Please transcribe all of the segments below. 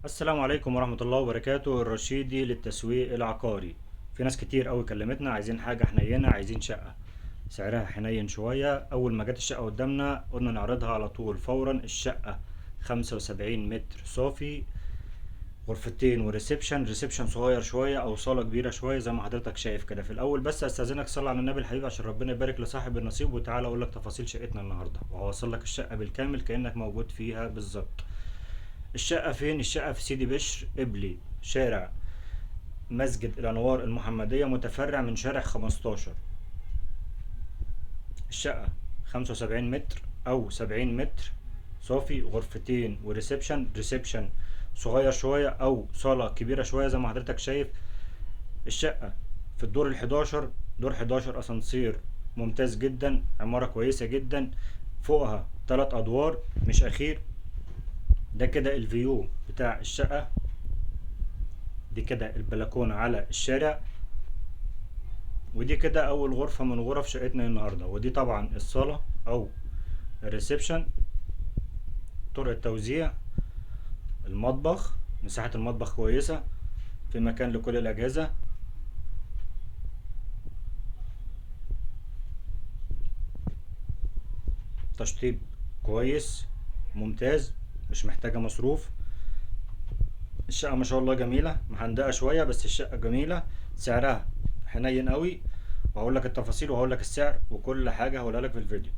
السلام عليكم ورحمة الله وبركاته. الرشيدي للتسويق العقاري. في ناس كتير قوي كلمتنا عايزين حاجة حنينة، عايزين شقة سعرها حنين شوية. أول ما جت الشقة قدامنا قلنا نعرضها على طول فورا. الشقة 75 متر صافي، غرفتين وريسبشن صغير شوية أو صالة كبيرة شوية زي ما حضرتك شايف كده. في الأول بس أستأذنك صلي على النبي الحبيب عشان ربنا يبارك لصاحب النصيب، وتعالى أقول لك تفاصيل شقتنا النهاردة وهوصل لك الشقة بالكامل كأنك موجود فيها بالظبط. الشقة فين؟ الشقة في سيدي بشر قبلي، شارع مسجد الأنوار المحمدية، متفرع من شارع 15. الشقة 75 متر أو 70 متر صافي، غرفتين وريسبشن صغير شوية أو صالة كبيرة شوية زي ما حضرتك شايف. الشقة في الدور ال11، دور 11 أسانسير ممتاز جدا، عمارة كويسة جدا، فوقها 3 أدوار مش أخير. ده كده الفيو بتاع الشقة، دي كده البلكونة على الشارع، ودي كده اول غرفة من غرف شقتنا النهاردة. ودي طبعا الصالة او الريسبشن، طرق التوزيع، المطبخ، مساحة المطبخ كويسة، في مكان لكل الاجهزة. تشطيب كويس ممتاز، مش محتاجة مصروف. الشقة ما شاء الله جميلة، محندقة شوية بس الشقة جميلة، سعرها حنين قوي. وهقول لك التفاصيل وهقول لك السعر وكل حاجة هقولها لك في الفيديو.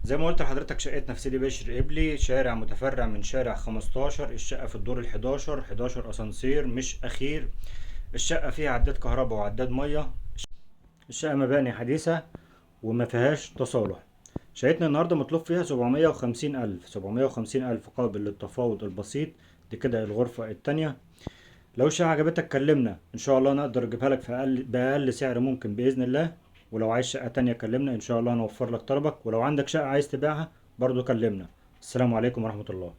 زي ما قلت لحضرتك شقتنا في سيدي بشر قبلي، شارع متفرع من شارع 15. الشقة في الدور ال11، 11 أسانسير مش أخير. الشقة فيها عداد كهرباء وعداد مية. الشقة مباني حديثة وما فيهاش تصالح. شقتنا النهاردة مطلوب فيها 750 ألف، 750 ألف قابل للتفاوض البسيط. دي كده الغرفة التانية. لو الشقة عجبتك كلمنا، إن شاء الله نقدر نجيبها لك في بأقل سعر ممكن بإذن الله. ولو عايز شقة تانية كلمنا، إن شاء الله نوفر لك طلبك. ولو عندك شقة عايز تبيعها برضو كلمنا. السلام عليكم ورحمة الله.